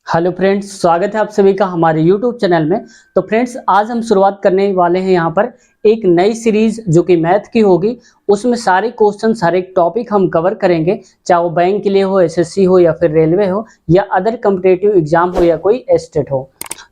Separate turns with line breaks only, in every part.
Hello friends, स्वागत है आप सभी का हमारे यूट्यूब चैनल में। तो फ्रेंड्स, आज हम शुरुआत करने वाले हैं यहाँ पर एक नई सीरीज जो कि मैथ की होगी। उसमें सारे क्वेश्चन, हर एक टॉपिक हम कवर करेंगे, चाहे वो बैंक के लिए हो, एसएससी हो या फिर रेलवे हो या अदर कॉम्पिटिटिव एग्जाम हो या कोई स्टेट हो।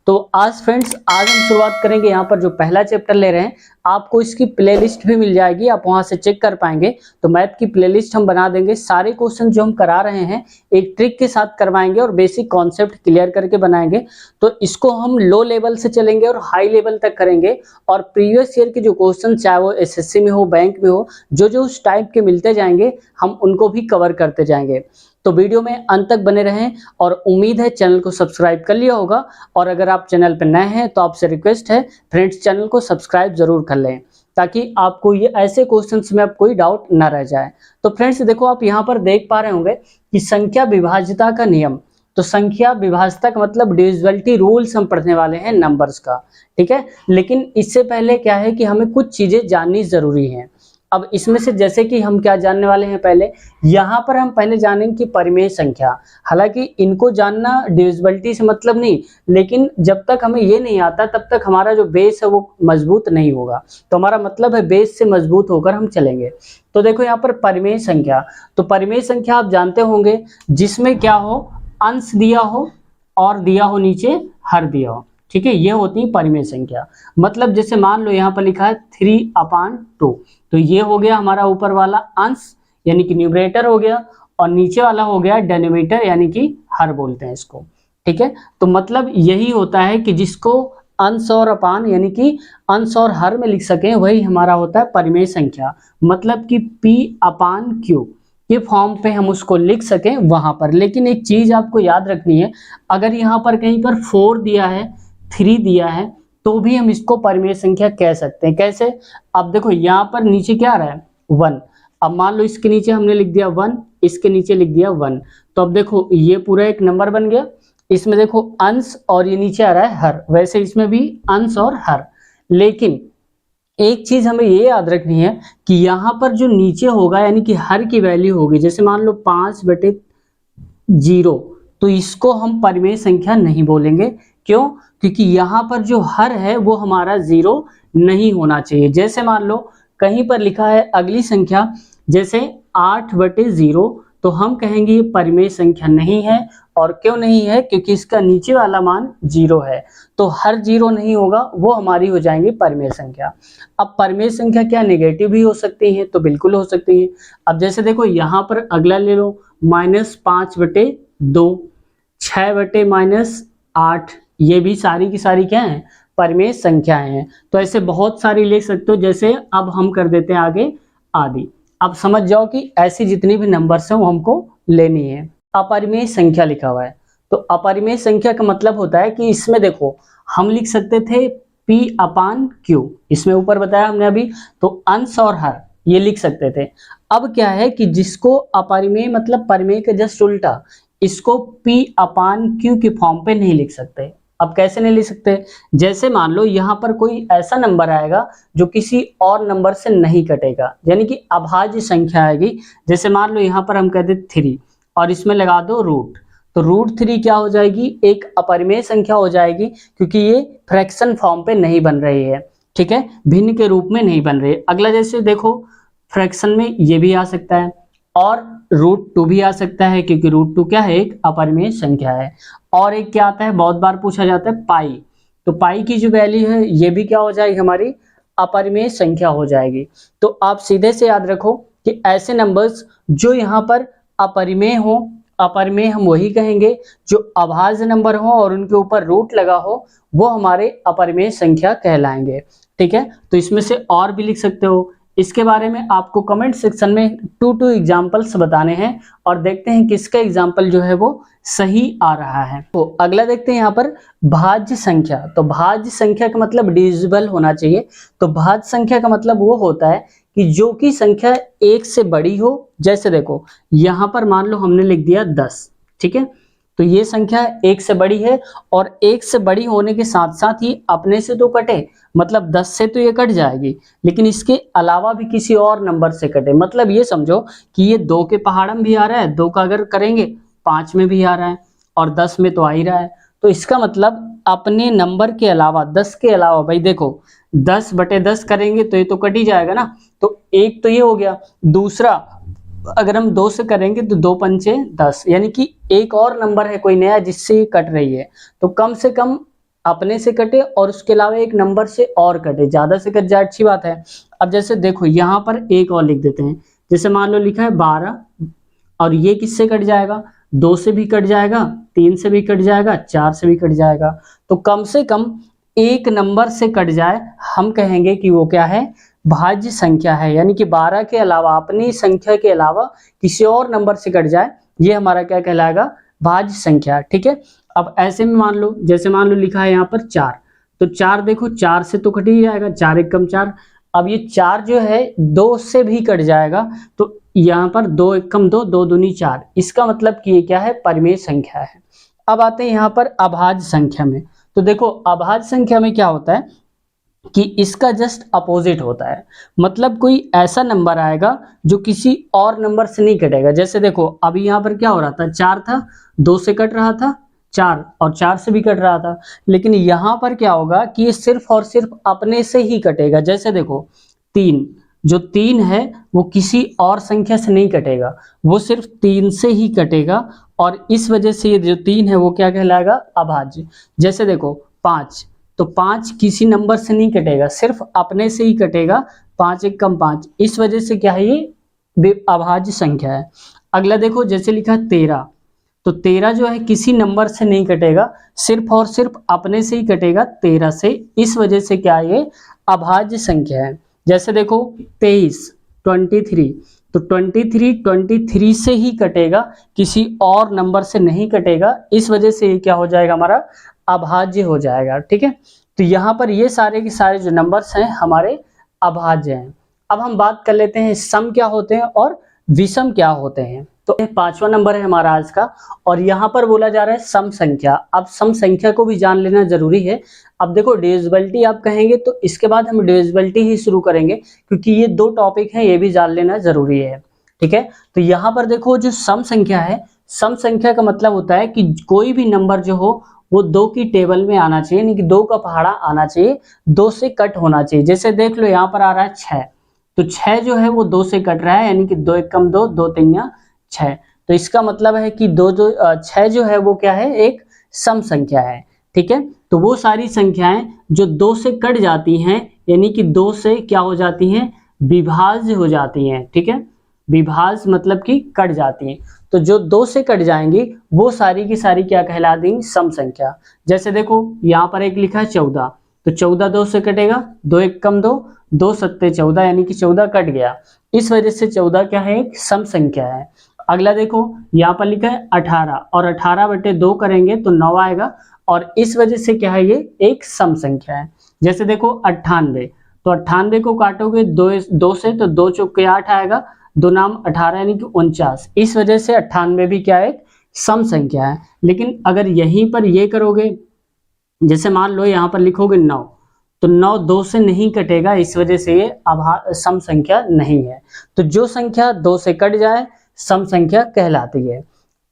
तो आज फ्रेंड्स, आज हम शुरुआत करेंगे यहाँ पर जो पहला चैप्टर ले रहे हैं। आपको इसकी प्लेलिस्ट भी मिल जाएगी, आप वहां से चेक कर पाएंगे। तो मैथ की प्लेलिस्ट हम बना देंगे। सारे क्वेश्चन जो हम करा रहे हैं एक ट्रिक के साथ करवाएंगे और बेसिक कॉन्सेप्ट क्लियर करके बनाएंगे। तो इसको हम लो लेवल से चलेंगे और हाई लेवल तक करेंगे। और प्रीवियस ईयर के जो क्वेश्चन, चाहे वो एसएससी में हो, बैंक में हो, जो उस टाइप के मिलते जाएंगे, हम उनको भी कवर करते जाएंगे। तो वीडियो में अंत तक बने रहें और उम्मीद है चैनल को सब्सक्राइब कर लिया होगा। और अगर आप चैनल पर नए हैं तो आपसे रिक्वेस्ट है फ्रेंड्स, चैनल को सब्सक्राइब जरूर कर लें ताकि आपको ये ऐसे क्वेश्चंस में अब कोई डाउट ना रह जाए। तो फ्रेंड्स देखो, आप यहाँ पर देख पा रहे होंगे कि संख्या विभाज्यता का नियम। तो संख्या विभाज्यता का मतलब डिविजिबिलिटी रूल्स हम पढ़ने वाले हैं नंबर्स का, ठीक है। लेकिन इससे पहले क्या है कि हमें कुछ चीजें जाननी जरूरी हैं। अब इसमें से जैसे कि हम क्या जानने वाले हैं, पहले यहाँ पर हम पहले जानेंगे कि परिमेय संख्या। हालांकि इनको जानना डिविजिबिलिटी से मतलब नहीं, लेकिन जब तक हमें ये नहीं आता तब तक हमारा जो बेस है वो मजबूत नहीं होगा। तो हमारा मतलब है बेस से मजबूत होकर हम चलेंगे। तो देखो यहाँ पर परिमेय संख्या, तो परिमेय संख्या आप जानते होंगे जिसमें क्या हो, अंश दिया हो और दिया हो नीचे हर दिया हो, ठीक है। ये होती है परिमेय संख्या। मतलब जैसे मान लो यहाँ पर लिखा है 3/2, तो ये हो गया हमारा ऊपर वाला अंश यानी कि न्यूमरेटर हो गया, और नीचे वाला हो गया डेनोमिनेटर यानी कि हर बोलते हैं इसको, ठीक है। तो मतलब यही होता है कि जिसको अंश और अपान यानी कि अंश और हर में लिख सकें, वही हमारा होता है परिमेय संख्या। मतलब कि P/Q के फॉर्म पे हम उसको लिख सकें वहां पर। लेकिन एक चीज आपको याद रखनी है, अगर यहाँ पर कहीं पर 4 दिया है, 3 दिया है, तो भी हम इसको परिमेय संख्या कह सकते हैं। कैसे? अब देखो यहाँ पर नीचे क्या आ रहा है, 1। अब मान लो इसके नीचे हमने लिख दिया 1, इसके नीचे लिख दिया 1, तो अब देखो ये पूरा एक नंबर बन गया। इसमें देखो अंश और ये नीचे आ रहा है हर, वैसे इसमें भी अंश और हर। लेकिन एक चीज हमें ये याद रखनी है कि यहाँ पर जो नीचे होगा यानी कि हर की वैल्यू होगी, जैसे मान लो 5/0, तो इसको हम परिमेय संख्या नहीं बोलेंगे। क्यों? क्योंकि यहाँ पर जो हर है वो हमारा 0 नहीं होना चाहिए। जैसे मान लो कहीं पर लिखा है अगली संख्या, जैसे 8/0, तो हम कहेंगे ये परिमेय संख्या नहीं है। और क्यों नहीं है? क्योंकि इसका नीचे वाला मान 0 है, तो हर 0 नहीं होगा, वो हमारी हो जाएंगी परिमेय संख्या। अब परिमेय संख्या क्या नेगेटिव भी हो सकती है? तो बिल्कुल हो सकती है। अब जैसे देखो यहाँ पर अगला ले लो, -5/2, 6/-8, ये भी सारी की सारी क्या है, परिमेय संख्याएं हैं। तो ऐसे बहुत सारी ले सकते हो। जैसे अब हम कर देते हैं आगे आदि। अब समझ जाओ कि ऐसी जितनी भी नंबर्स हैं वो हमको लेनी है। अपरिमेय संख्या लिखा हुआ है, तो अपरिमेय संख्या का मतलब होता है कि इसमें देखो हम लिख सकते थे P/Q, इसमें ऊपर बताया हमने अभी, तो अंश और हर ये लिख सकते थे। अब क्या है कि जिसको अपरिमेय मतलब परिमेय के जस्ट उल्टा, इसको P/Q के फॉर्म पे नहीं लिख सकते। अब कैसे नहीं लिख सकते? जैसे मान लो यहाँ पर कोई ऐसा नंबर आएगा जो किसी और नंबर से नहीं कटेगा, यानी कि अभाज्य संख्या आएगी। जैसे मान लो यहाँ पर हम कहते 3 और इसमें लगा दो रूट, तो √3 क्या हो जाएगी, एक अपरिमेय संख्या हो जाएगी, क्योंकि ये फ्रैक्शन फॉर्म पे नहीं बन रही है, ठीक है, भिन्न के रूप में नहीं बन रही है। अगला जैसे देखो फ्रैक्शन में ये भी आ सकता है और √2 भी आ सकता है, क्योंकि √2 क्या है, एक अपरिमेय संख्या है। और एक क्या आता है, बहुत बार पूछा जाता है पाई, तो पाई की जो वैल्यू है ये भी क्या हो जाएगी, हमारी अपरिमेय संख्या हो जाएगी। तो आप सीधे से याद रखो कि ऐसे नंबर्स जो यहाँ पर अपरिमेय हो, अपरिमेय हम वही कहेंगे जो अभाज्य नंबर हो और उनके ऊपर रूट लगा हो, वो हमारे अपरिमेय संख्या कहलाएंगे, ठीक है। तो इसमें से और भी लिख सकते हो। इसके बारे में आपको कमेंट सेक्शन में 2 एग्जांपल्स बताने हैं और देखते हैं किसका एग्जांपल जो है वो सही आ रहा है। तो अगला देखते हैं यहाँ पर भाज्य संख्या। तो भाज्य संख्या का मतलब डिविजिबल होना चाहिए। तो भाज्य संख्या का मतलब वो होता है कि जो कि संख्या 1 से बड़ी हो। जैसे देखो यहाँ पर मान लो हमने लिख दिया 10, ठीक है, तो ये संख्या 1 से बड़ी है और 1 से बड़ी होने के साथ साथ ही अपने से तो कटे, मतलब 10 से तो ये कट जाएगी, लेकिन इसके अलावा भी किसी और नंबर से कटे। मतलब ये समझो कि ये 2 के पहाड़म भी आ रहा है, 2 का अगर करेंगे 5 में भी आ रहा है, और 10 में तो आ ही रहा है। तो इसका मतलब अपने नंबर के अलावा 10 के अलावा, भाई देखो 10/10 करेंगे तो ये तो कट ही जाएगा ना, तो एक तो ये हो गया। दूसरा अगर हम 2 से करेंगे तो 2 पंचे 10, यानी कि एक और नंबर है कोई नया जिससे ये कट रही है। तो कम से कम अपने से कटे और उसके अलावा एक नंबर से और कटे, ज्यादा से कट जाए अच्छी बात है। अब जैसे देखो यहाँ पर एक और लिख देते हैं, जैसे मान लो लिखा है 12, और ये किससे कट जाएगा, 2 से भी कट जाएगा, 3 से भी कट जाएगा, 4 से भी कट जाएगा। तो कम से कम एक नंबर से कट जाए, हम कहेंगे कि वो क्या है, भाज्य संख्या है। यानी कि 12 के अलावा, अपनी संख्या के अलावा किसी और नंबर से कट जाए, ये हमारा क्या कहलाएगा, भाज्य संख्या। ठीक है। अब ऐसे में मान लो, जैसे मान लो लिखा है यहाँ पर 4, तो 4 देखो 4 से तो कट ही जाएगा, 4 एक कम 4। अब ये 4 जो है 2 से भी कट जाएगा, तो यहाँ पर 2 एक कम 2, 2 दूनी 4। इसका मतलब कि ये क्या है, परिमेय संख्या है। अब आते हैं यहाँ पर अभाज्य संख्या में। तो देखो अभाज्य संख्या में क्या होता है कि इसका जस्ट अपोजिट होता है। मतलब कोई ऐसा नंबर आएगा जो किसी और नंबर से नहीं कटेगा। जैसे देखो अभी यहाँ पर क्या हो रहा था, 4 था, 2 से कट रहा था 4, और 4 से भी कट रहा था। लेकिन यहाँ पर क्या होगा कि ये सिर्फ और सिर्फ अपने से ही कटेगा। जैसे देखो 3, जो 3 है वो किसी और संख्या से नहीं कटेगा, वो सिर्फ 3 से ही कटेगा, और इस वजह से ये जो 3 है वो क्या कहलाएगा, अभाज्य। जैसे देखो 5, तो 5 किसी नंबर से नहीं कटेगा, सिर्फ अपने से ही कटेगा, 5 एक कम 5। इस वजह से क्या है, ये अभाज्य संख्या है। अगला देखो जैसे लिखा 13, तो 13 जो है किसी नंबर से नहीं कटेगा, सिर्फ और सिर्फ अपने से ही कटेगा, 13 से। इस वजह से क्या ये अभाज्य संख्या है। जैसे देखो 23, 23, तो 23 से ही कटेगा, किसी और नंबर से नहीं कटेगा। इस वजह से ये क्या हो जाएगा, हमारा अभाज्य हो जाएगा। ठीक है। तो यहाँ पर ये सारे के सारे जो नंबर्स हैं हमारे अभाज्य हैं। अब हम बात कर लेते हैं सम क्या होते हैं और विषम क्या होते हैं। तो 5वां नंबर है हमारा आज का, और यहाँ पर बोला जा रहा है सम संख्या। अब सम संख्या को भी जान लेना जरूरी है। अब देखो डिविजिबिलिटी आप कहेंगे तो इसके बाद हम डिविजिबिलिटी ही शुरू करेंगे, क्योंकि ये 2 टॉपिक हैं, ये भी जान लेना जरूरी है। ठीक है। तो यहाँ पर देखो जो सम संख्या है, सम संख्या का मतलब होता है कि कोई भी नंबर जो हो वो 2 की टेबल में आना चाहिए, यानी कि 2 का पहाड़ा आना चाहिए, 2 से कट होना चाहिए। जैसे देख लो यहाँ पर आ रहा है 6, तो 6 जो है वो 2 से कट रहा है, यानी कि 2 एक कम 2, 2 3 6। तो इसका मतलब है कि 6 जो है वो क्या है, एक सम संख्या है। ठीक है। तो वो सारी संख्याएं जो 2 से कट जाती हैं, यानी कि 2 से क्या हो जाती हैं, विभाज्य हो जाती हैं। ठीक है। विभाज्य मतलब कि कट जाती हैं। तो जो 2 से कट जाएंगी वो सारी की सारी क्या कहला देंगी, सम संख्या। जैसे देखो यहाँ पर एक लिखा है 14, तो 14 2 से कटेगा, 2 एक कम 2, 2 सत्ते 14, यानी कि 14 कट गया। इस वजह से 14 क्या है, एक सम संख्या है। अगला देखो यहाँ पर लिखा है 18, और 18/2 करेंगे तो 9 आएगा, और इस वजह से क्या है, ये एक सम संख्या है। जैसे देखो 98, तो 98 को काटोगे 2 से, तो 2 चौके 8 आएगा, 2 नाम 18, यानी कि 49। इस वजह से 98 भी क्या है, सम संख्या है। लेकिन अगर यहीं पर ये करोगे, जैसे मान लो यहाँ पर लिखोगे 9, तो 9 2 से नहीं कटेगा, इस वजह से ये सम संख्या नहीं है। तो जो संख्या 2 से कट जाए सम संख्या कहलाती है।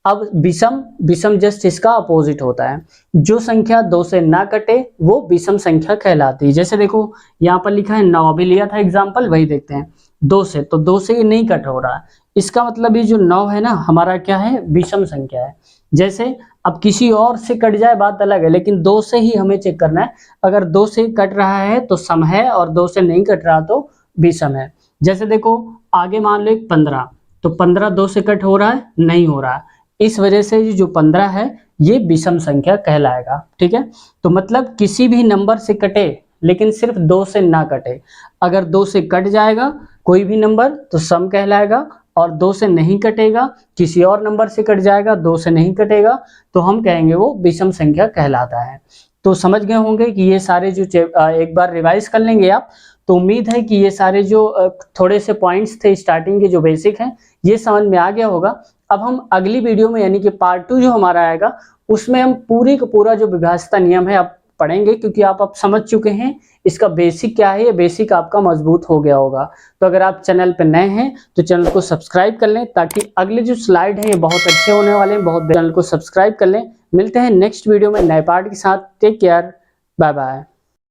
अब विषम जस्ट इसका अपोजिट होता है। जो संख्या 2 से ना कटे वो विषम संख्या कहलाती है। जैसे देखो यहाँ पर लिखा है 9, अभी लिया था एग्जाम्पल, वही देखते हैं 2 से, तो 2 से ये नहीं कट हो रहा है। इसका मतलब ये जो 9 है ना, हमारा क्या है, विषम संख्या है। जैसे अब किसी और से कट जाए बात अलग है, लेकिन 2 से ही हमें चेक करना है। अगर 2 से कट रहा है तो सम है, और 2 से नहीं कट रहा तो विषम है। जैसे देखो आगे मान लो 15, तो 15 2 से कट हो रहा है, नहीं हो रहा है। इस वजह से जो 15 है ये विषम संख्या कहलाएगा। ठीक है। तो मतलब किसी भी नंबर से कटे, लेकिन सिर्फ 2 से ना कटे। अगर 2 से कट जाएगा कोई भी नंबर तो सम कहलाएगा, और 2 से नहीं कटेगा, किसी और नंबर से कट जाएगा, 2 से नहीं कटेगा, तो हम कहेंगे वो विषम संख्या कहलाता है। तो समझ गए होंगे कि ये सारे जो एक बार रिवाइज कर लेंगे आप, तो उम्मीद है कि ये सारे जो थोड़े से पॉइंट्स थे स्टार्टिंग के जो बेसिक हैं ये समझ में आ गया होगा। अब हम अगली वीडियो में, यानी कि पार्ट 2 जो हमारा आएगा, उसमें हम पूरी का पूरा जो विभाज्यता नियम है, अब पढ़ेंगे, क्योंकि आप अब समझ चुके हैं इसका बेसिक क्या है, ये बेसिक आपका मजबूत हो गया होगा। तो अगर आप चैनल पे नए हैं तो चैनल को सब्सक्राइब कर लें, ताकि अगले जो स्लाइड हैं ये बहुत अच्छे होने वाले हैं। चैनल को सब्सक्राइब कर लें। मिलते हैं नेक्स्ट वीडियो में नए पार्ट के साथ। Take care, bye bye.